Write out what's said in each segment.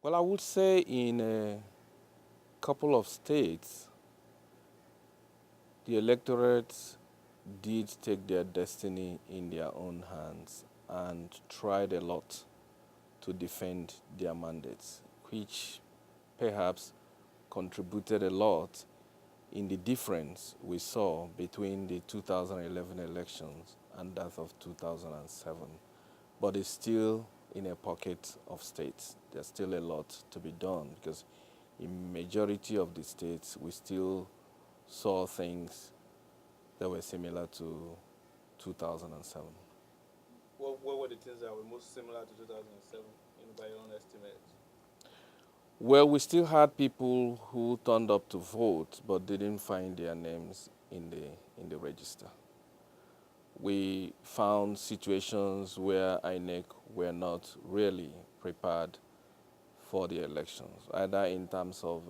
Well, I would say in a couple of states, the electorates did take their destiny in their own hands and tried a lot to defend their mandates, which perhaps contributed a lot in the difference we saw between the 2011 elections and that of 2007. But it's still in a pocket of states. There's still a lot to be done because in majority of the states, we still saw things that were similar to 2007. What were the things that were most similar to 2007, by your own estimate? Well, we still had people who turned up to vote but didn't find their names in the register. We found situations where INEC were not really prepared for the elections, either in terms of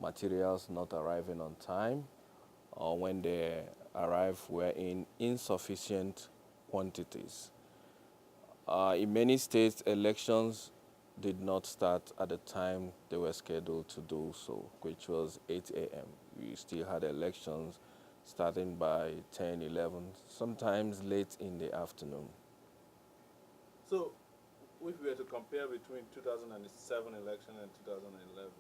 materials not arriving on time or when they arrived were in insufficient quantities. In many states, elections did not start at the time they were scheduled to do so, which was 8 a.m. We still had elections starting by 10, 11, sometimes late in the afternoon. So, if we were to compare between 2007 election and 2011,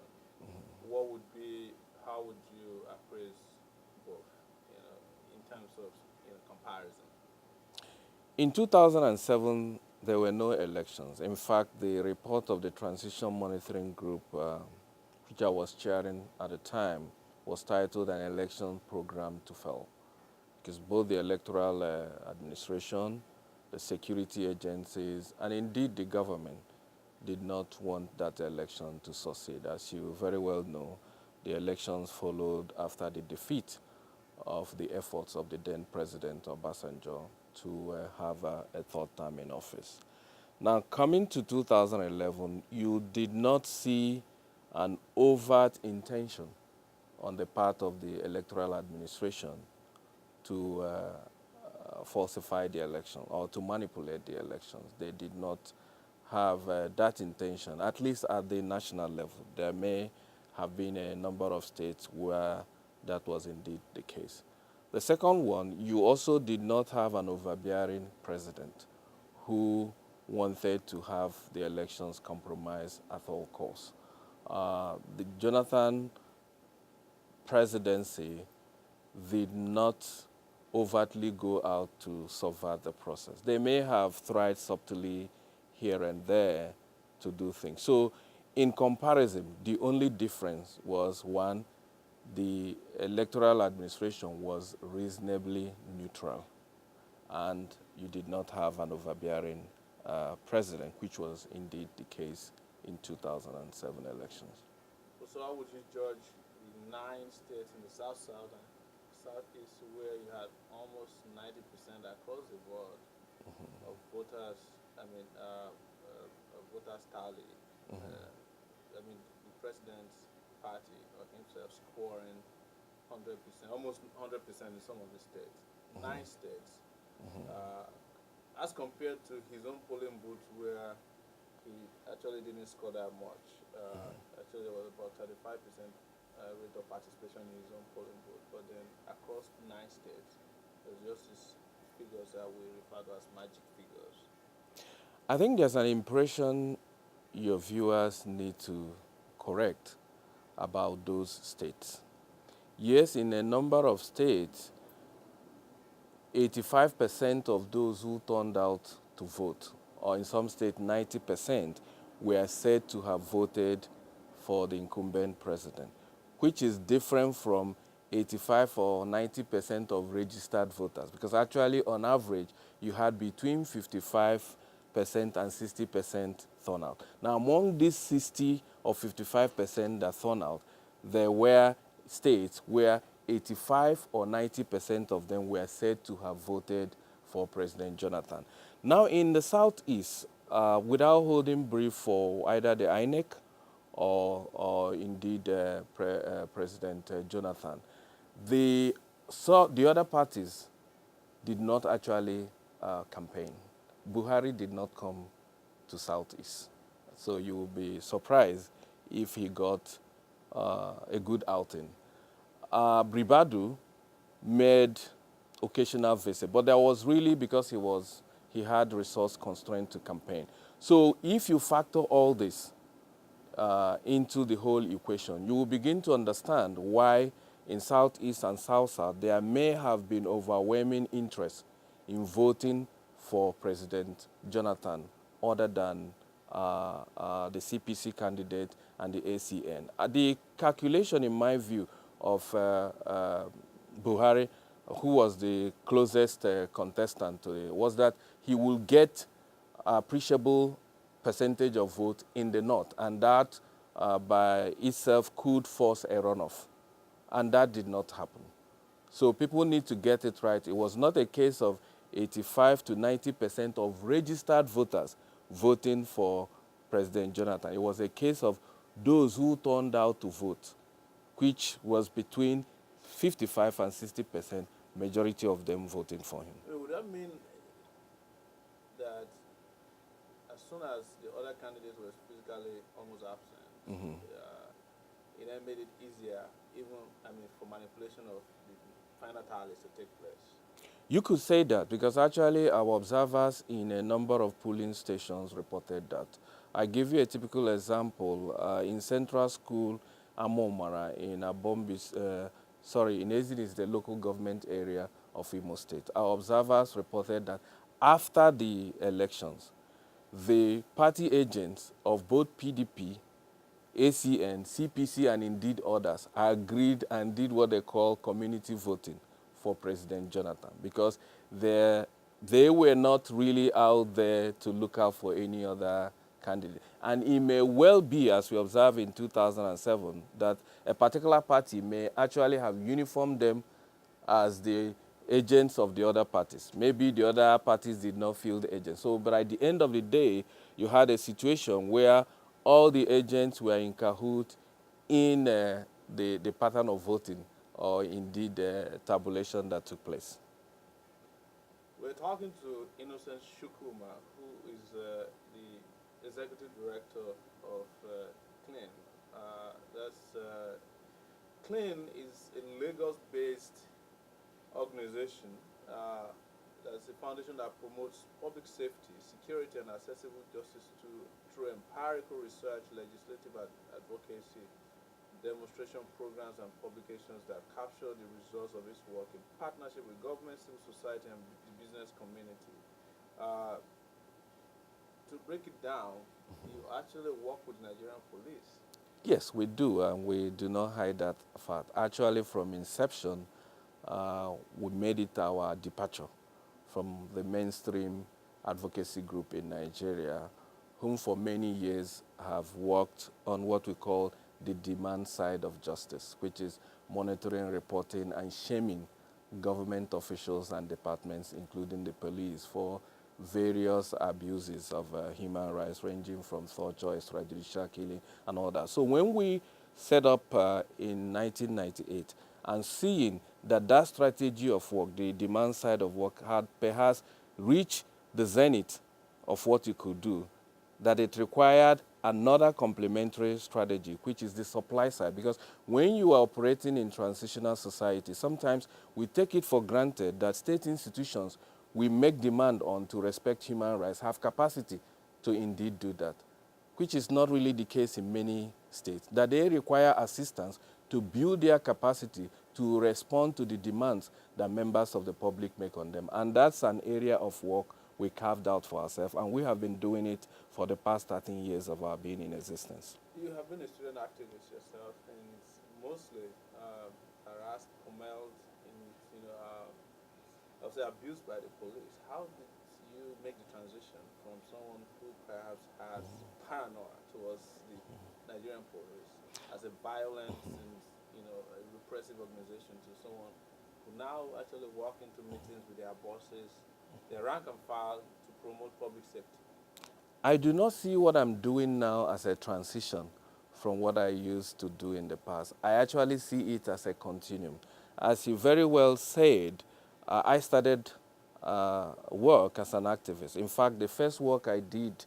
what would be, how would you appraise both, in terms of comparison? In 2007, there were no elections. In fact, the report of the Transition Monitoring Group, which I was chairing at the time, was titled An Election Program to Fail, because both the electoral administration, the security agencies, and indeed the government did not want that election to succeed. As you very well know, the elections followed after the defeat of the efforts of the then President Obasanjo to have a third term in office. Now, coming to 2011, you did not see an overt intention on the part of the electoral administration to falsify the election or to manipulate the elections. They did not have that intention, at least at the national level. There may have been a number of states where that was indeed the case. The second one, you also did not have an overbearing president who wanted to have the elections compromised at all costs. The Jonathan presidency did not overtly go out to subvert the process. They may have tried subtly here and there to do things. So in comparison, the only difference was one, the electoral administration was reasonably neutral and you did not have an overbearing president, which was indeed the case in 2007 elections. So how would you judge the 9 states in the South and Southeast where you had almost 90% across the board of voters, voters tally? The president's party or himself scoring 100%, almost 100% in some of the states. 9 states. As compared to his own polling booth where he actually didn't score that much. Actually, there was about 35% rate of participation in his own polling booth. But then across 9 states, there's just these figures that we refer to as magic figures. I think there's an impression your viewers need to correct about those states. Yes, in a number of states, 85% of those who turned out to vote, or in some states 90%, were said to have voted for the incumbent president, which is different from 85 or 90% of registered voters, because actually on average you had between 55% and 60% turnout. Now among these 60 or 55% that turned out, there were states where 85 or 90% of them were said to have voted for President Jonathan. Now in the Southeast, without holding brief for either the INEC or indeed President Jonathan, the other parties did not actually campaign. Buhari did not come to Southeast. So you will be surprised if he got a good outing. Bribadu made occasional visit, but that was really because he had resource constraint to campaign. So if you factor all this into the whole equation, you will begin to understand why in Southeast and South-South there may have been overwhelming interest in voting for President Jonathan other than the CPC candidate and the ACN. The calculation, in my view, of Buhari, who was the closest contestant to it, was that he will get appreciable percentage of vote in the north, and that by itself could force a runoff. And that did not happen. So people need to get it right. It was not a case of 85 to 90% of registered voters voting for President Jonathan. It was a case of those who turned out to vote, which was between 55 and 60%, majority of them voting for him. Would that mean that as soon as the other candidates were physically almost absent, it then made it easier, even, for manipulation of the final tallies to take place? You could say that because actually our observers in a number of polling stations reported that. I give you a typical example. In Central School, Amomara, in Abombis, in Ezin is the local government area of Imo State. Our observers reported that after the elections, the party agents of both PDP, ACN, CPC, and indeed others agreed and did what they call community voting for President Jonathan because they were not really out there to look out for any other candidate. And it may well be, as we observed in 2007, that a particular party may actually have uniformed them as the agents of the other parties. Maybe the other parties did not feel the agents. So, but at the end of the day, you had a situation where all the agents were in cahoot in the pattern of voting or indeed the tabulation that took place. We're talking to Innocent Chukwuma, who is the executive director of CLEEN. CLEEN is a Lagos-based organization. That's a foundation that promotes public safety, security, and accessible justice through empirical research, legislative advocacy, demonstration programs, and publications that capture the results of its work in partnership with government, civil society, and the business community. To break it down, you actually work with Nigerian police. Yes, we do, and we do not hide that fact. Actually, from inception, we made it our departure from the mainstream advocacy group in Nigeria, whom for many years have worked on what we call the demand side of justice, which is monitoring, reporting, and shaming government officials and departments, including the police, for various abuses of human rights, ranging from torture, extrajudicial killing, and all that. So when we set up in 1998 and seeing that strategy of work, the demand side of work, had perhaps reached the zenith of what you could do, that it required another complementary strategy, which is the supply side. Because when you are operating in transitional society, sometimes we take it for granted that state institutions we make demand on to respect human rights have capacity to indeed do that, which is not really the case in many states, that they require assistance to build their capacity to respond to the demands that members of the public make on them. And that's an area of work we carved out for ourselves, and we have been doing it for the past 13 years of our being in existence. You have been a student activist yourself, and mostly harassed, compelled, and I'll say abused by the police. How did you make the transition from someone who perhaps has paranoia towards the Nigerian police as a violent and a repressive organization to someone who now actually walk into meetings with their bosses, their rank and file, to promote public safety? I do not see what I'm doing now as a transition from what I used to do in the past. I actually see it as a continuum. As you very well said, I started work as an activist. In fact, the first work I did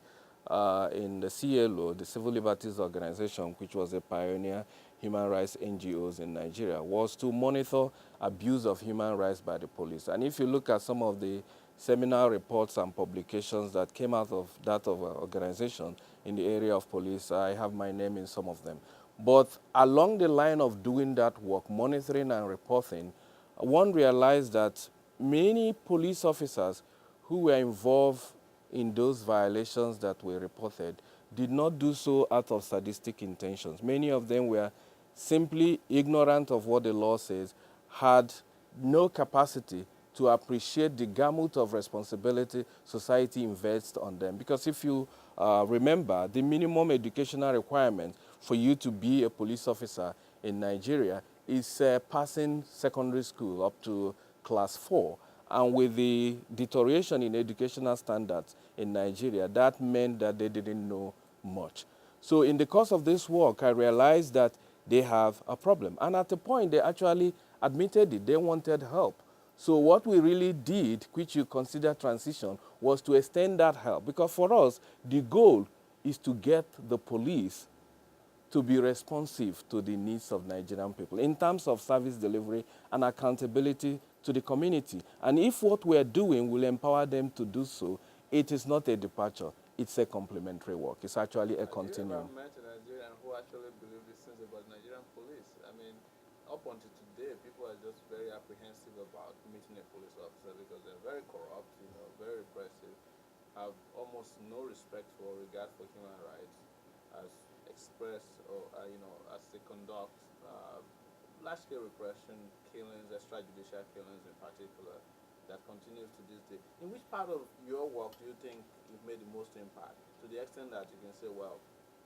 in the CLO, the Civil Liberties Organization, which was a pioneer human rights NGOs in Nigeria, was to monitor abuse of human rights by the police. And if you look at some of the seminal reports and publications that came out of that of our organization in the area of police, I have my name in some of them. But along the line of doing that work, monitoring and reporting, one realized that many police officers who were involved in those violations that were reported did not do so out of sadistic intentions. Many of them were simply ignorant of what the law says, had no capacity to appreciate the gamut of responsibility society invests on them. Because if you remember, the minimum educational requirement for you to be a police officer in Nigeria is passing secondary school up to class 4. And with the deterioration in educational standards in Nigeria, that meant that they didn't know much. So in the course of this work, I realized that they have a problem. And at a point, they actually admitted it. They wanted help. So what we really did, which you consider transition, was to extend that help. Because for us, the goal is to get the police to be responsive to the needs of Nigerian people in terms of service delivery and accountability to the community. And if what we're doing will empower them to do so, it is not a departure. It's a complementary work. It's actually a continuum. Have you ever met a Nigerian who actually believe these things about Nigerian police? I mean, up until today, people are just very apprehensive about meeting a police officer because they're very corrupt, very repressive, have almost no respect for regard for human rights, as expressed or as they conduct large-scale repression, killings, extrajudicial killings in particular, that continues to this day. In which part of your work do you think you've made the most impact? To the extent that you can say, well,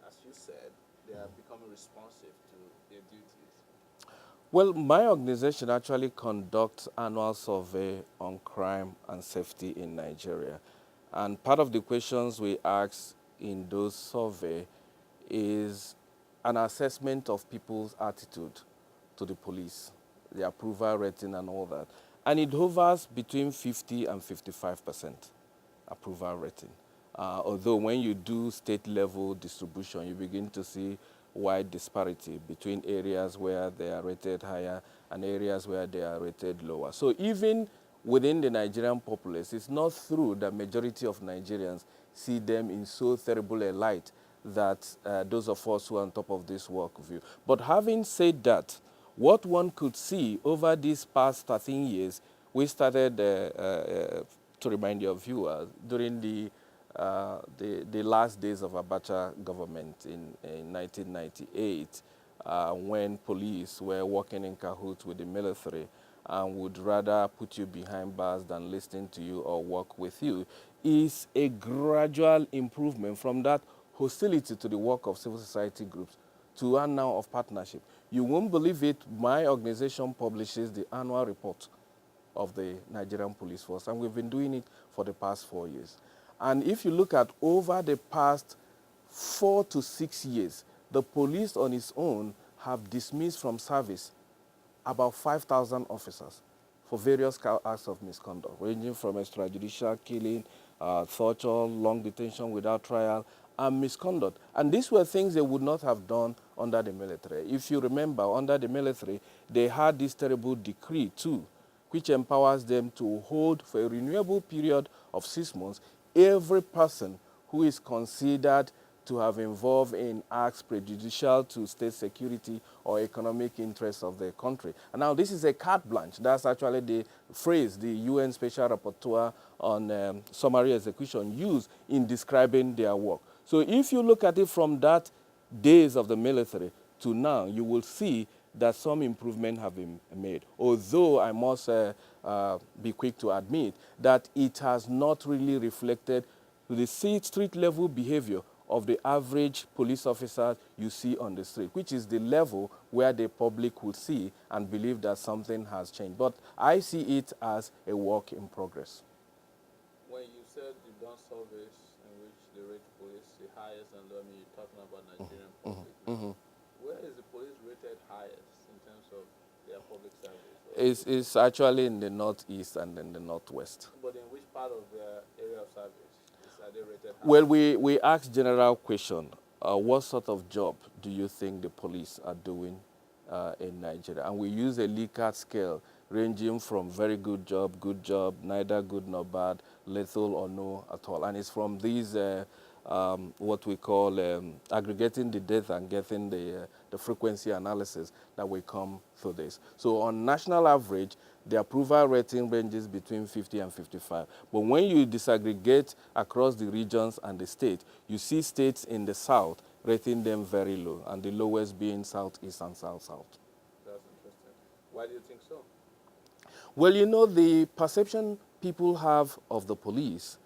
as you said, they are becoming responsive to their duties. Well, my organization actually conducts annual survey on crime and safety in Nigeria. And part of the questions we ask in those survey is an assessment of people's attitude to the police, the approval rating and all that. And it hovers between 50 and 55% approval rating. Although when you do state level distribution, you begin to see wide disparity between areas where they are rated higher and areas where they are rated lower. So even within the Nigerian populace, it's not true that majority of Nigerians see them in so terrible a light that those of us who are on top of this work view. But having said that, what one could see over these past 13 years, we started, to remind your viewers, during the last days of Abacha government in 1998, when police were working in cahoots with the military and would rather put you behind bars than listen to you or work with you, is a gradual improvement from that hostility to the work of civil society groups to one now of partnership. You won't believe it, my organization publishes the annual report of the Nigerian police force, and we've been doing it for the past 4 years. And if you look at over the past 4 to 6 years, the police on its own have dismissed from service about 5,000 officers for various acts of misconduct, ranging from extrajudicial killing, torture, long detention without trial, and misconduct. And these were things they would not have done under the military. If you remember, under the military, they had this terrible decree too, which empowers them to hold for a renewable period of 6 months every person who is considered to have involved in acts prejudicial to state security or economic interests of the country. And now this is a carte blanche. That's actually the phrase the UN Special Rapporteur on summary execution used in describing their work. So if you look at it from that days of the military to now, you will see that some improvement have been made. Although I must be quick to admit that it has not really reflected the street level behavior of the average police officer you see on the street, which is the level where the public would see and believe that something has changed. But I see it as a work in progress. When you said you've done surveys in which they rate police the highest, and I mean you're talking about Nigerian public, where is the police rated highest in terms of their public service? It's actually in the northeast and in the northwest. But in which part of their area of service are they rated rated high? Well, we asked general question. What sort of job do you think the police are doing in Nigeria? And we use a Likert scale ranging from very good job, neither good nor bad, lethal or no at all. And it's from these, what we call aggregating the data and getting the frequency analysis that we come through this. So on national average, the approval rating ranges between 50 and 55. But when you disaggregate across the regions and the state, you see states in the south rating them very low, and the lowest being southeast and south-south. That's interesting. Why do you think so? Well, you know, the perception people have of the police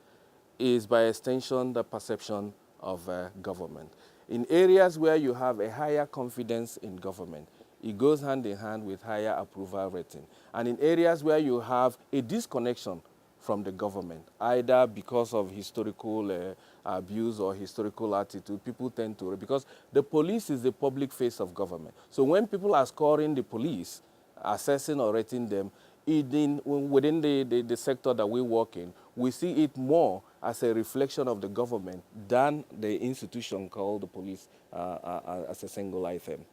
is by extension the perception of government. In areas where you have a higher confidence in government, it goes hand in hand with higher approval rating. And in areas where you have a disconnection from the government, either because of historical abuse or historical attitude, people tend to, because the police is the public face of government. So when people are scoring the police, assessing or rating them, within the sector that we work in, we see it more as a reflection of the government than the institution called the police as a single item.